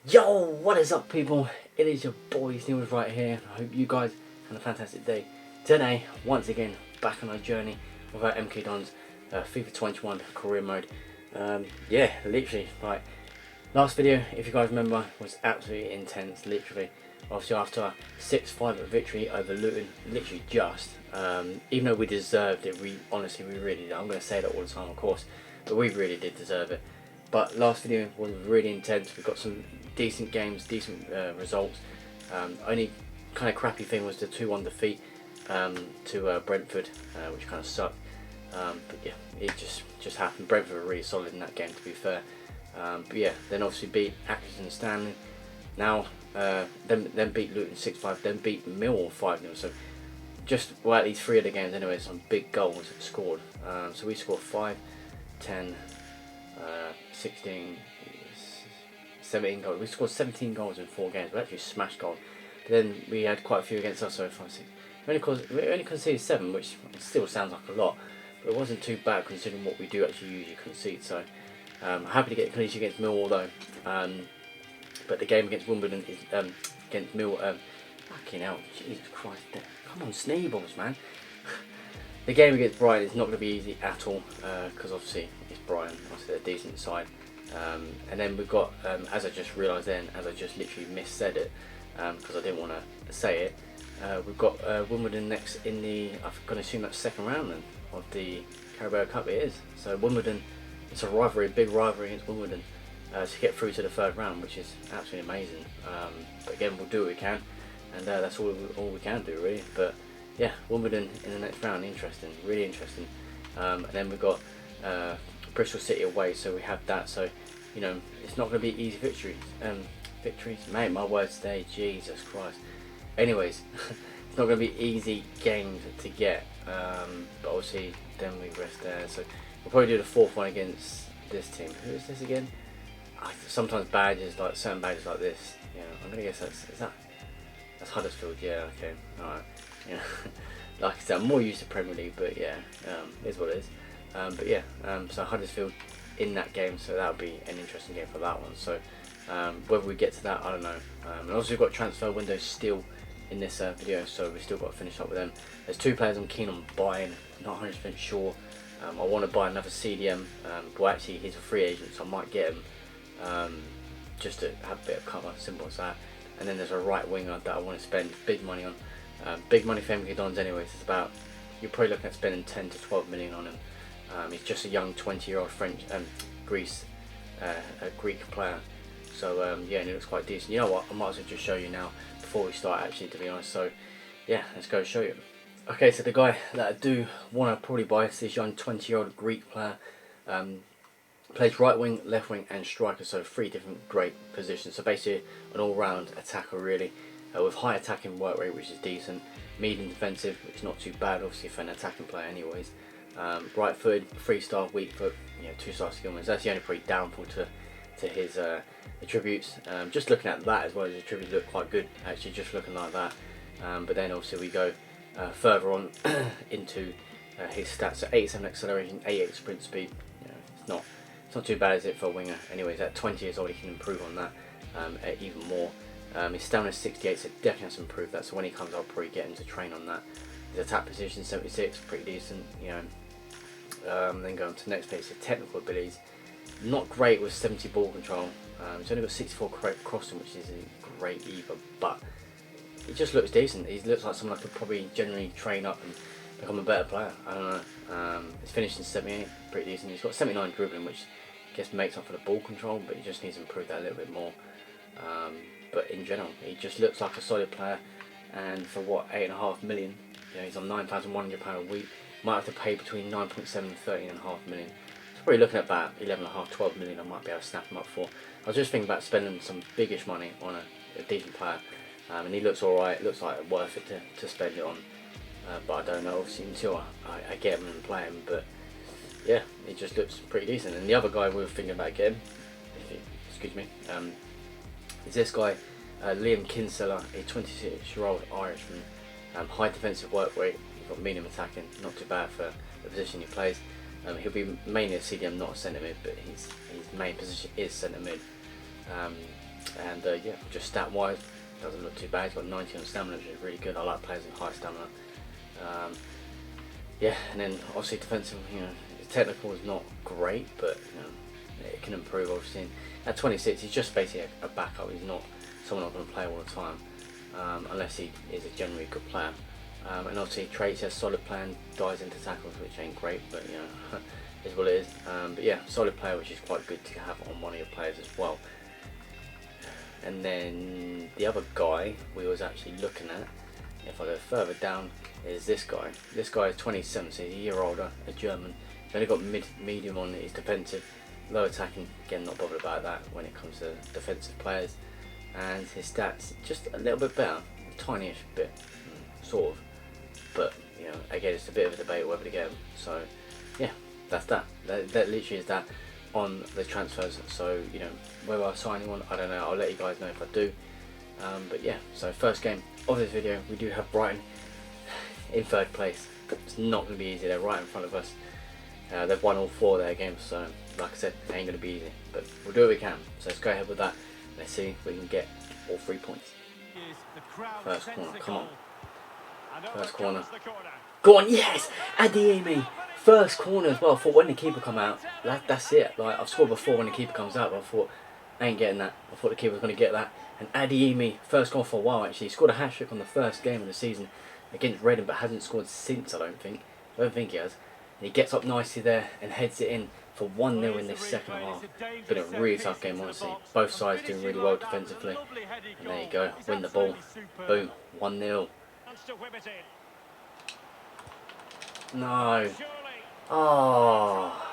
Yo, what is up people? It is your boy Sneebles right here. I hope you guys had a fantastic day. Today, once again, back on our journey with our MK Dons FIFA 21 career mode. Yeah, literally, like, last video, if you guys remember, was absolutely intense, literally. Obviously after a 6-5 victory over Luton, literally just, even though we deserved it, we really did. I'm going to say that all the time, of course, but we really did deserve it. But last video was really intense. We got some decent games, decent results. Only kind of crappy thing was the 2-1 defeat to Brentford, which kind of sucked. But yeah, it just happened. Brentford were really solid in that game, to be fair. But yeah, then obviously beat Accrington Stanley. Now then beat Luton 6-5. Then beat Millwall 5-0. So just, well, at least 3 of the games anyway, some big goals scored. So we scored 5, 10. 16, 17 goals. We scored 17 goals in 4 games. We actually smashed goals. But then we had quite a few against us, so 5, 6. We only conceded 7, which still sounds like a lot, but it wasn't too bad considering what we do actually usually concede. So happy to get a clean sheet against Millwall though. But the game against Wimbledon is against Millwall. Fucking hell, Jesus Christ! Come on, Sneebles, man. The game against Brighton is not going to be easy at all, because obviously it's Brighton, obviously they're a decent side. And then we've got, as I just realised then, as I just literally missaid it, because I didn't want to say it, we've got Wimbledon next in the, I'm going to assume that's second round then, of the Carabao Cup. It is. So Wimbledon, it's a rivalry, a big rivalry against Wimbledon, to get through to the 3rd round, which is absolutely amazing. But again, we'll do what we can, and that's all we can do really. But yeah, Wimbledon in the next round, interesting, really interesting. And then we've got Bristol City away, so we have that. So, you know, it's not going to be easy victories. Mate, my words today, Jesus Christ. Anyways, it's not going to be easy games to get. But obviously, then we rest there. So we'll probably do the 4th one against this team. Who is this again? Sometimes badges, like certain badges like this. Yeah, I'm going to guess that's Huddersfield. Yeah, okay, all right. Yeah, like I said, I'm more used to Premier League, but yeah, it is what it is. But yeah, so Huddersfield in that game, so that'll be an interesting game for that one. So whether we get to that, I don't know. And also we've got transfer windows still in this video, so we've still got to finish up with them. There's 2 players I'm keen on buying, not 100% sure. I want to buy another CDM, but actually he's a free agent, so I might get him just to have a bit of cover, simple as that. And then there's a right winger that I want to spend big money on. Big money for MK Dons anyways. It's about, you're probably looking at spending 10 to 12 million on him. He's just a young 20-year-old French, a Greek player. So yeah, and he looks quite decent. You know what? I might as well just show you now before we start actually, to be honest. So yeah, let's go show you. Okay, so the guy that I do want to probably buy is this young 20-year-old Greek player. Plays right wing, left wing and striker, so 3 different great positions. So basically an all-round attacker really. With high attacking work rate, which is decent, medium defensive, which is not too bad obviously for an attacking player anyways. Right footed, 3-star, weak foot, 2-star skill moves. That's the only pretty downfall to his attributes. Just looking at that as well, his attributes look quite good actually, just looking like that. But then obviously we go further on into his stats. So 87 acceleration, 88 sprint speed. It's not too bad, is it, for a winger? Anyways, at 20 years old he can improve on that even more. His stamina is 68, so definitely has to improve that. So when he comes, I'll probably get him to train on that. His attack position 76, pretty decent. Then go on to the next page. His technical abilities, not great with 70 ball control. He's only got 64 correct crossing, which isn't great either. But he just looks decent. He looks like someone I could probably generally train up and become a better player. I don't know. His finishing 78, pretty decent. He's got 79 dribbling, which I guess makes up for the ball control, but he just needs to improve that a little bit more. But in general, he just looks like a solid player, and for what, 8.5 million, he's on £9,100 a week. Might have to pay between 9.7 and 13.5 million. So probably looking at about 11.5, 12 million I might be able to snap him up for. I was just thinking about spending some biggish money on a decent player, and he looks alright, looks like worth it to spend it on, but I don't know obviously until I get him and play him. But yeah, he just looks pretty decent. And the other guy we were thinking about getting, excuse me, is this guy, Liam Kinsella, a 26-year-old Irishman. High defensive work rate, he's got medium attacking, not too bad for the position he plays. He'll be mainly a CDM, not a centre mid, but his main position is centre mid. And yeah, just stat wise, doesn't look too bad. He's got 90 on stamina, which is really good. I like players with high stamina. Yeah, and then obviously defensive, his technical is not great, but it can improve obviously. And at 26, he's just basically a backup. He's not someone I'm going to play all the time, unless he is a generally good player. And obviously traits, he has solid plan, dives into tackles, which ain't great, but is what it is. But yeah, solid player, which is quite good to have on one of your players as well. And then the other guy we was actually looking at, if I go further down, is this guy. This guy is 27, so he's a year older, a German. He's only got medium on his defensive, low attacking. Again, not bothered about that when it comes to defensive players. And his stats just a little bit better, a tiny-ish bit, sort of. But again, it's a bit of a debate whether to get him. So yeah, that's that. That literally is that on the transfers. So whether I sign anyone, I don't know. I'll let you guys know if I do. But yeah, so first game of this video, we do have Brighton in third place. It's not going to be easy. They're right in front of us. They've won all 4 of their games, so like I said, it ain't going to be easy. But we'll do what we can. So let's go ahead with that. Let's see if we can get all 3 points. First corner, come on. First corner. Go on, yes! Adiemi! First corner as well. I thought when the keeper come out, that's it. Like, I've scored before when the keeper comes out, but I thought, I ain't getting that. I thought the keeper was going to get that. And Adiemi, first goal for a while actually. He scored a hat-trick on the first game of the season against Reading, but hasn't scored since, I don't think. I don't think he has. And he gets up nicely there and heads it in for 1-0 in this second half. It's been a really tough game, honestly. Both sides doing really well defensively. And there you go, win the ball. Boom, 1-0. No. Oh.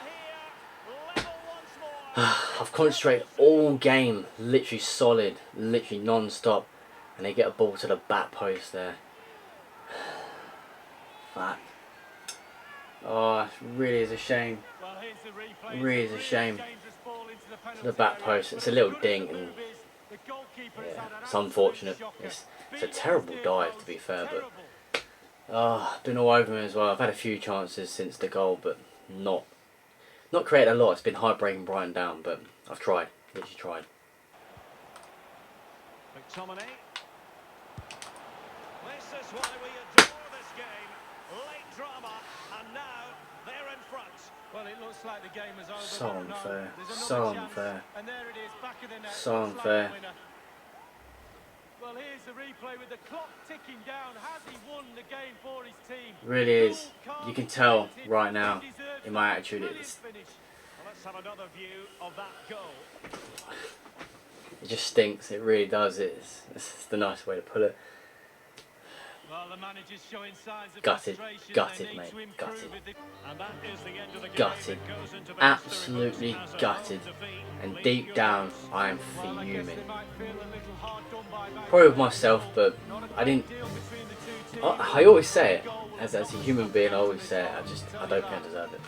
I've concentrated all game, literally solid, literally non-stop, and they get a ball to the back post there. Fuck. Oh, it really is a shame. Really is a shame. To the back post. It's a little ding, and yeah, it's unfortunate. It's a terrible dive, to be fair, but been all over me as well. I've had a few chances since the goal, but not created a lot. It's been hard breaking Brighton down, but I've tried, literally tried. McTominay. This is why we adore this game. Late drama, and now they're in front. Well, it looks like the game is over. So unfair. So unfair. And there it is, back of the net. So unfair. Well, here's the replay with the clock ticking down. Has he won the game for his team? Really is. You can tell right now in my attitude it's. Let's have another view of that goal. It just stinks. It really does. It's the nice way to put it. Well, the manager's showing signs of Gutted, mate, gutted, absolutely gutted, and deep down I am fuming. Probably with myself, but I didn't. I always say it as a human being. I always say it. I don't think I deserve it.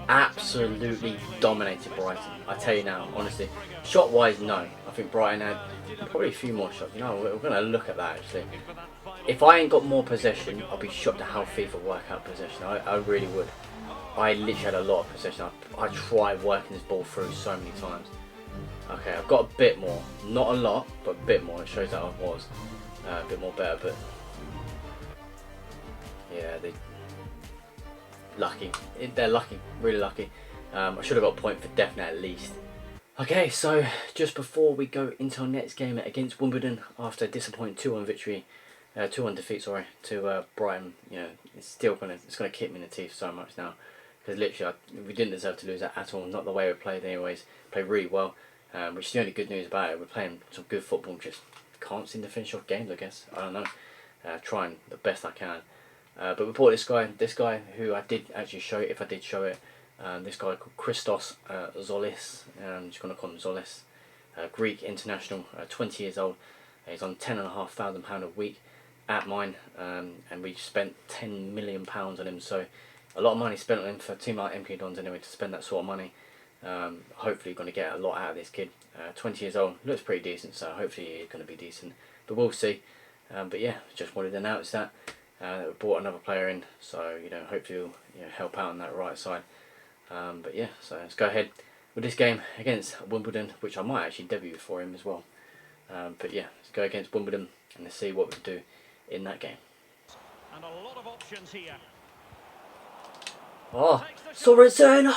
Absolutely dominated Brighton. I tell you now, honestly. Shot wise, no. I think Brighton had probably a few more shots. We're going to look at that actually. If I ain't got more possession, I'll be shocked at how FIFA work out possession. I really would. I literally had a lot of possession. I tried working this ball through so many times. Okay, I've got a bit more. Not a lot, but a bit more. It shows that I was a bit more better, but yeah, they're lucky, really lucky. I should have got a point for definite at least. Okay, so just before we go into our next game against Wimbledon, after a disappointing 2-1 victory, 2-1 defeat, sorry, to Brighton, it's gonna kick me in the teeth so much now, because literally we didn't deserve to lose that at all. Not the way we played, anyways. Played really well, which is the only good news about it. We're playing some good football, just can't seem to finish off games. I guess I don't know. Trying the best I can. But we bought this guy who I did actually show it, if I did show it. This guy called Christos Zolis, I'm just going to call him Zolis, Greek international, 20 years old. He's on £10,500 a week at mine, and we spent £10 million on him, so a lot of money spent on him for a team like MK Dons anyway, to spend that sort of money. Hopefully going to get a lot out of this kid. 20 years old, looks pretty decent, so hopefully he's going to be decent, but we'll see. But yeah, just wanted to announce that. We brought another player in, so hopefully he'll help out on that right side. But yeah, so let's go ahead with this game against Wimbledon, which I might actually debut for him as well. But yeah, let's go against Wimbledon and let's see what we can do in that game. And a lot of options here. Oh, Sorensen!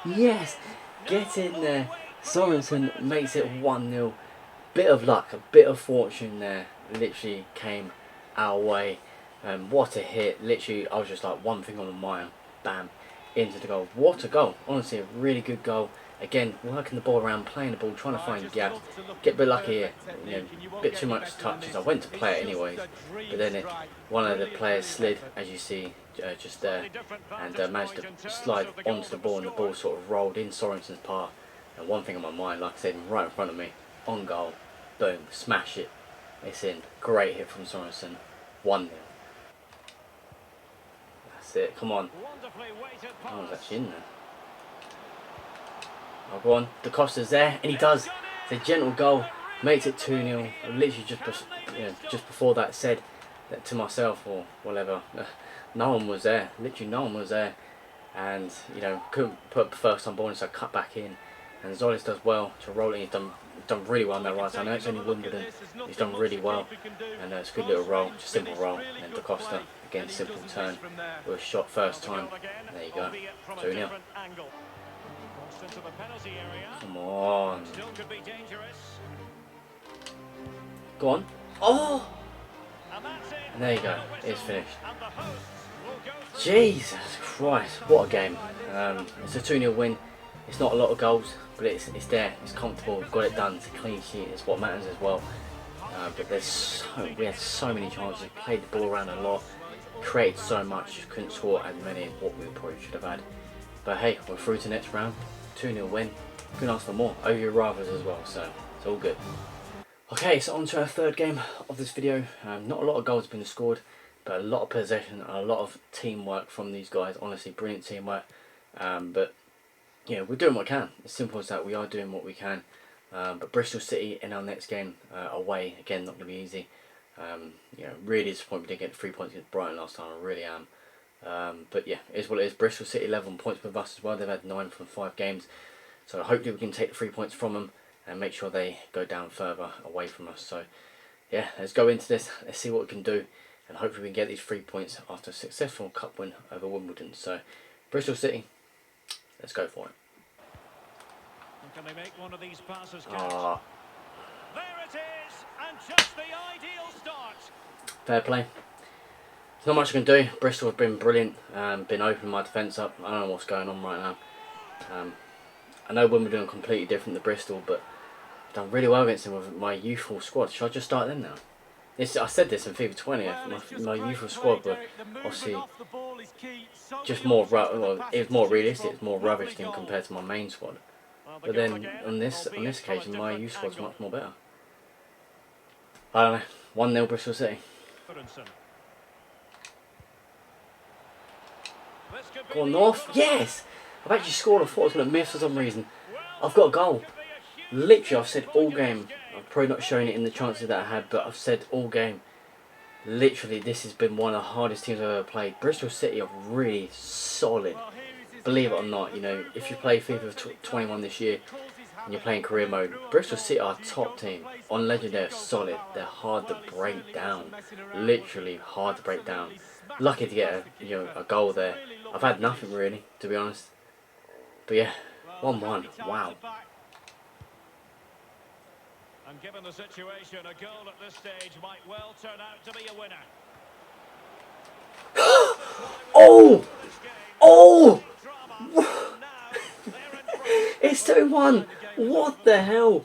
Yes! Get in there. Sorensen makes it 1-0. Bit of luck, a bit of fortune there. Literally came our way. What a hit. Literally, I was just like one thing on the mind. Bam. Into the goal. What a goal. Honestly, a really good goal. Again, working the ball around, playing the ball, trying to find gaps. Get a bit lucky here. You know, a bit too much touches. I went to play it anyways. But then one of the players slid, as you see, just there. And managed to slide onto the ball, and the ball sort of rolled in Sorensen's path. And one thing on my mind, like I said, right in front of me. On goal. Boom. Smash it. It's in. Great hit from Sorensen. 1-0. That's it. Come on. That one's actually in there. Oh, go on. Da Costa's there, and he does. It's a gentle goal. Makes it 2-0. Literally just before that said that to myself or whatever. No one was there. Literally no one was there. And, you know, couldn't put the first time ball in, so I cut back in. And Zolis does well to roll it. He's done really well on that right side. I know it's only Wimbledon. He's done really well. And it's a good little roll, just simple roll. And then Da Costa, again, simple turn with a shot first time. There you go. 2-0. Come on. Go on. Oh! And there you go. It's finished. Jesus Christ. What a game. It's a 2-0 win. It's not a lot of goals, but it's there. It's comfortable. We've got it done. It's a clean sheet. It's what matters as well. But we had so many chances. Played the ball around a lot. Created so much. Couldn't score as many as what we probably should have had. But hey, we're through to the next round. 2-0 win. Couldn't ask for more. Over your rivals as well, so it's all good. Okay, so on to our third game of this video. Not a lot of goals have been scored, but a lot of possession and a lot of teamwork from these guys. Honestly, brilliant teamwork. But yeah, we're doing what we can. As simple as that, we are doing what we can. But Bristol City in our next game away, again, not going to be easy. You know, really disappointed we didn't get 3 points against Brighton last time. I really am. But yeah, it is what it is. Bristol City 11 points with us as well. They've had 9 from 5 games. So hopefully we can take the 3 points from them and make sure they go down further away from us. So yeah, let's go into this. Let's see what we can do. And hopefully we can get these 3 points after a successful cup win over Wimbledon. So Bristol City, let's go for it. Can they make one of these passes count? There it is, and just the ideal start. Fair play. There's not much I can do. Bristol have been brilliant. Been opening my defence up. I don't know what's going on right now. I know Wimbledon are completely different to Bristol, but I've done really well against them with my youthful squad. Should I just start them now? I said this in FIFA 20. My youthful squad, but obviously just more. Well, it was more realistic. It's more rubbish than compared to my main squad. But then on this occasion, my youth squad's much more better. I don't know. 1-0 Bristol City. Go on, North. Yes! I've actually scored. I thought I was going to miss for some reason. I've got a goal. Literally, I've said all game. I've probably not shown it in the chances that I had, but I've said all game. Literally, this has been one of the hardest teams I've ever played. Bristol City are really solid. Believe it or not, you know, if you play FIFA 21 this year and you're playing career mode, Bristol City are a top team. On Legend, they're solid. They're hard to break down. Literally hard to break down. Lucky to get a goal there. I've had nothing really, to be honest. But yeah, 1-1. Wow. And given the situation, a goal at this stage might well turn out to be a winner. Oh! Oh! It's 2-1. What the hell?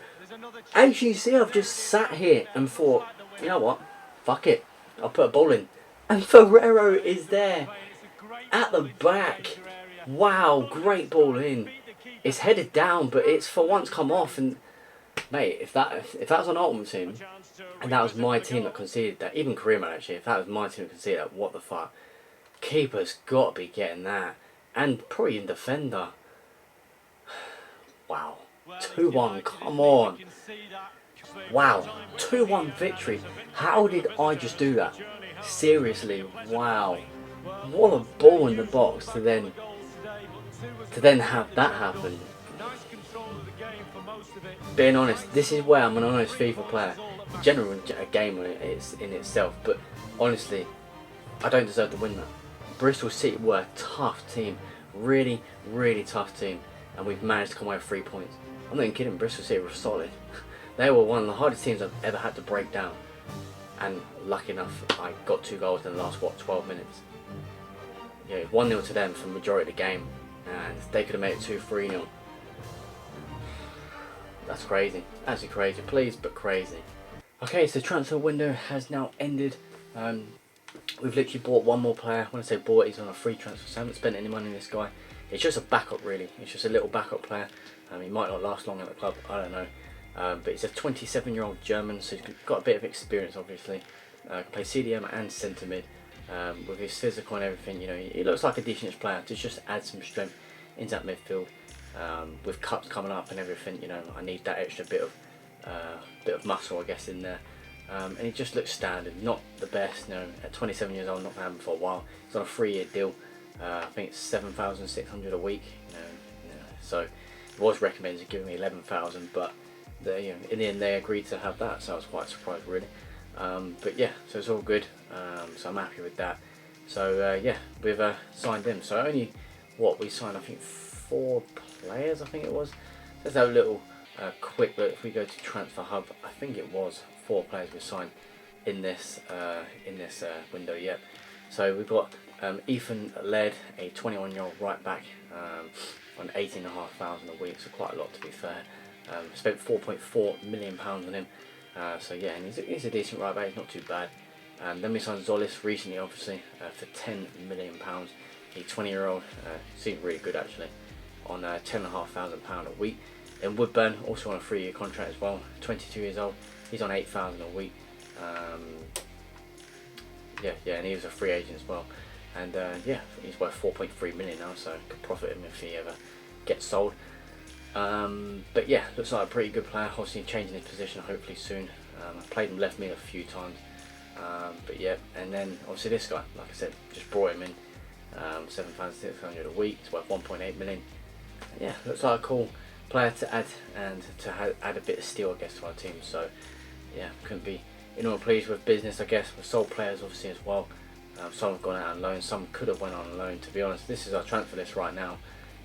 As you see, I've just sat here and thought, you know what? Fuck it. I'll put a ball in. And Ferrero is there. At the back. Wow, great ball in. It's headed down, but it's for once come off. And mate, if that was an Ultimate Team, and that was my team that conceded that, even career mode actually, if that was my team that conceded that, what the fuck? Keeper's got to be getting that. And probably even defender. Wow. 2-1, come on. Wow. 2-1 victory. How did I just do that? Seriously, wow. What a ball in the box to then have that happen. being honest, this is where I'm an honest FIFA player. In general, a game it's in itself, but honestly, I don't deserve to win that. Bristol City were a tough team, really, really tough team, and we've managed to come away with 3 points. I'm not even kidding, Bristol City were solid. They were one of the hardest teams I've ever had to break down, and lucky enough, I got 2 goals in the last, 12 minutes. Yeah, 1-0 to them for the majority of the game, and they could have made it 2-3-0. That's crazy, actually crazy, pleased but crazy. Okay, so transfer window has now ended. We've literally bought one more player. When I say bought, he's on a free transfer, so I haven't spent any money on this guy. It's just a backup really, it's just a little backup player. He might not last long at the club, I don't know. But he's a 27-year-old German, so he's got a bit of experience obviously. Can play CDM and centre mid. With his physical and everything, you know, he looks like a decent player to just add some strength into that midfield. With cups coming up and everything, you know, I need that extra bit of muscle, I guess, in there. And he just looks standard, not the best. You know, at 27 years old, not going to have him for a while. He's on a 3-year deal. I think it's 7,600 a week. So it was recommended to give me 11,000, but they, in the end they agreed to have that. So I was quite surprised, really. But yeah, so it's all good. So I'm happy with that. So yeah, we've signed him. So only we signed, I think 4 players. I think it was. Let's have a little quick look. If we go to Transfer Hub, I think it was 4 players we signed in this window yet. So we've got Ethan Led, a 21-year-old right back, on 18,500 a week. So quite a lot, to be fair. Spent £4.4 million on him. So yeah, and he's a decent right back. He's not too bad. Then we signed Zolis recently, obviously, for £10 million. A 20-year-old, seemed really good actually, on £10,500 a week. And Woodburn, also on a 3-year contract as well, 22 years old. He's on 8,000 a week. Yeah, and he was a free agent as well. And yeah, he's worth 4.3 million now, so could profit him if he ever gets sold. But yeah, looks like a pretty good player. Obviously changing his position hopefully soon. I've played him left mid a few times. But yeah, and then obviously this guy, like I said, just brought him in. 7,600 a week. It's worth 1.8 million. Yeah, looks like a cool player to add, and to add a bit of steel, I guess, to our team. So yeah, couldn't be more pleased with business, I guess. We've sold players obviously as well. Some have gone out on loan, some could have went on loan. To be honest, this is our transfer list right now.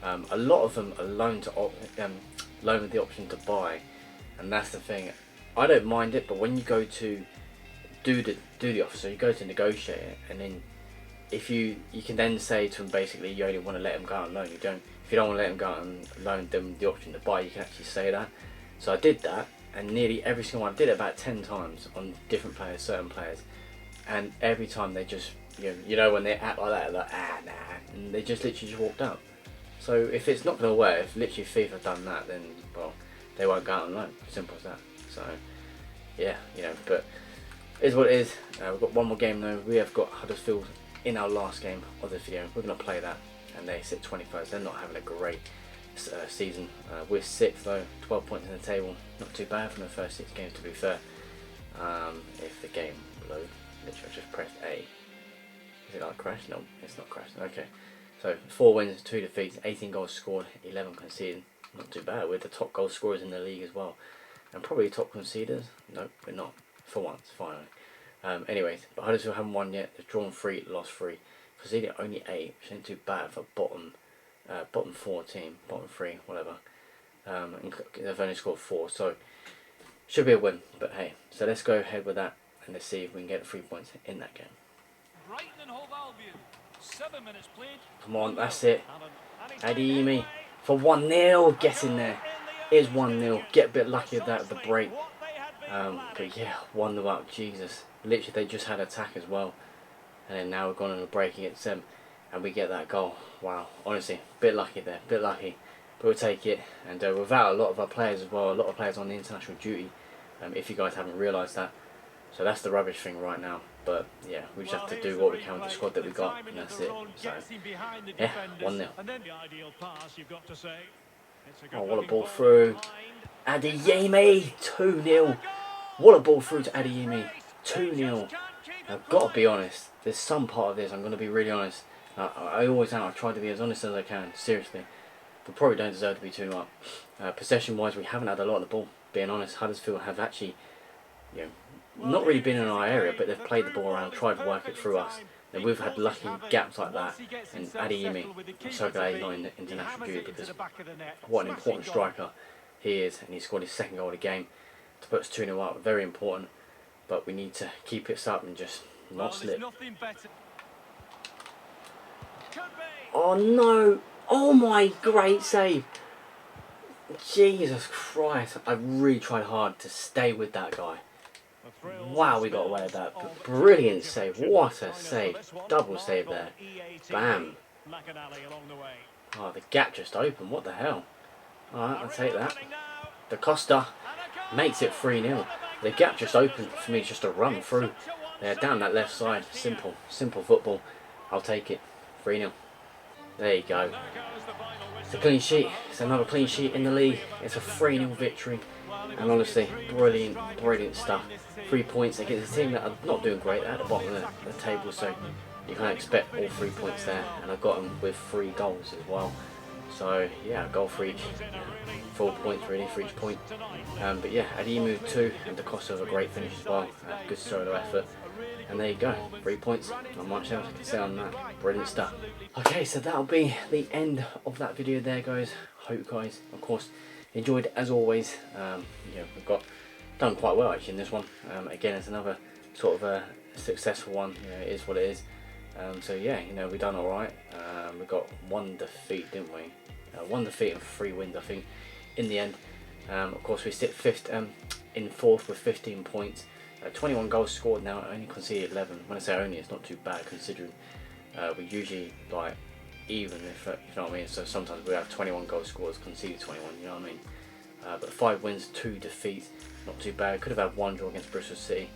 A lot of them are loan with the option to buy, and that's the thing. I don't mind it, but when you go to do the offer, so you go to negotiate it, and then if you can then say to them basically you only want to let them go out on loan. If you don't want to let them go out on loan, then the option to buy, you can actually say that. So I did that, and nearly every single one, I did it about 10 times on different players, certain players, and every time they just, you know when they act like that, like nah, and they just literally just walked out. So if it's not going to work, if literally FIFA done that, then well, they won't go out on loan. Simple as that. So yeah, but it is what it is. We've got one more game though. We have got Huddersfield in our last game of this video. We're going to play that, and they sit 21st. They're not having a great season. We're 6th though, 12 points in the table. Not too bad from the first 6 games, to be fair. If the game load, literally I just pressed A. Is it like crashed? No, it's not crashed. Okay. So 4 wins, 2 defeats, 18 goals scored, 11 conceded. Not too bad. We're the top goal scorers in the league as well, and probably top conceders. No, we're not. For once, finally. Anyways, but Huddersfield haven't won yet. They've drawn 3, lost 3. Conceded only 8, which ain't too bad for bottom 4 team, bottom 3, whatever. And they've only scored 4, so should be a win. But hey, so let's go ahead with that, and let's see if we can get 3 points in that game. Come on, that's it. Adeyemi for 1-0. Get in there. Here's 1-0. Get a bit lucky with that with the break. But yeah, 1-0 up. Jesus. Literally, they just had attack as well. And then now we've gone on a break against them, and we get that goal. Wow. Honestly, bit lucky there. Bit lucky. But we'll take it. And without a lot of our players as well. A lot of players on the international duty. If you guys haven't realised that. So that's the rubbish thing right now. But yeah, we just have to do what we can with the squad that we got, and that's it. So yeah, 1-0. Oh, what a ball through. Adeyemi, 2-0. What a ball through to Adeyemi, 2-0. I've got to be honest, there's some part of this, I'm going to be really honest. I always am, I try to be as honest as I can, seriously. But probably don't deserve to be 2 up. Possession wise, we haven't had a lot of the ball, being honest. Huddersfield have actually, you know, not really been in our area, but they've played the ball around, tried to work it through us. And we've had lucky gaps like that. And Adeyemi, I'm so glad he's not in the international duty, because what an important striker he is. And he scored his second goal of the game to put us 2-0 up. Very important. But we need to keep it up and just not slip. Oh no! Oh my, great save! Jesus Christ, I really tried hard to stay with that guy. Wow, we got away with that. But brilliant save. What a save. Double save there. Bam. Oh, the gap just opened. What the hell? Alright, I'll take that. Da Costa makes it 3-0. The gap just opened for me just to run through. There, down that left side. Simple. Simple football. I'll take it. 3-0. There you go. It's a clean sheet. It's another clean sheet in the league. It's a 3-0 victory. And honestly, brilliant, brilliant stuff. 3 points against a team that are not doing great at the bottom of the table, so you can't expect all 3 points there. And I got them with 3 goals as well. So yeah, a goal for each. 4 points really for each point. But yeah, Adeyemi 2 and Da Costa have a great finish as well. Good solo effort. And there you go, 3 points. Not much else I can say on that. Brilliant stuff. Okay, so that'll be the end of that video there, guys. Hope you guys, of course, enjoyed as always. Yeah, we've done quite well actually in this one. Again, it's another sort of a successful one. You know, it is what it is. So yeah, you know, we've done all right. We got 1 defeat, didn't we? 1 defeat and 3 wins, I think, in the end. Of course, we sit in fourth with 15 points. 21 goals scored now, only conceded 11. When I say only, it's not too bad considering we usually like even, if you know what I mean. So sometimes we have 21 goals scored, conceded 21, you know what I mean. But 5 wins, 2 defeats, not too bad. Could have had 1 draw against Bristol City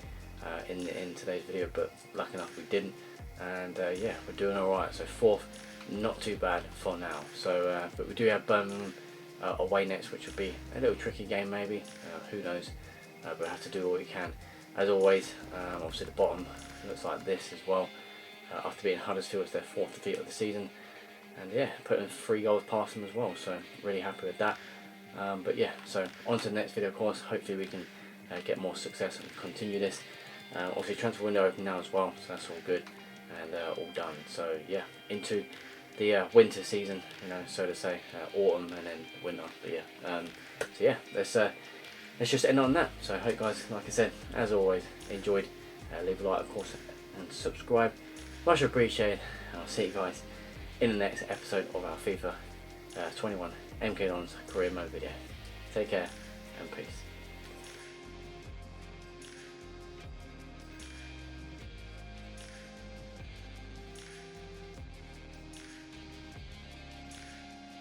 in today's video, but lucky enough we didn't. And yeah, we're doing alright. So 4th, not too bad for now. So but we do have Birmingham away next, which will be a little tricky game maybe. Who knows? But we have to do what we can. As always, obviously the bottom looks like this as well. After beating Huddersfield, it's their 4th defeat of the season. And yeah, putting 3 goals past them as well, so really happy with that. But yeah, so on to the next video, of course. Hopefully we can get more success and continue this. Obviously transfer window open now as well, so that's all good and all done. So yeah, into the winter season, you know, so to say, autumn and then winter. But yeah, so yeah, let's just end on that. So I hope guys, like I said, as always, enjoyed. Leave a like, of course, and subscribe. Much appreciated. And I'll see you guys in the next episode of our FIFA 21 MK Dons career mode video. Take care and peace.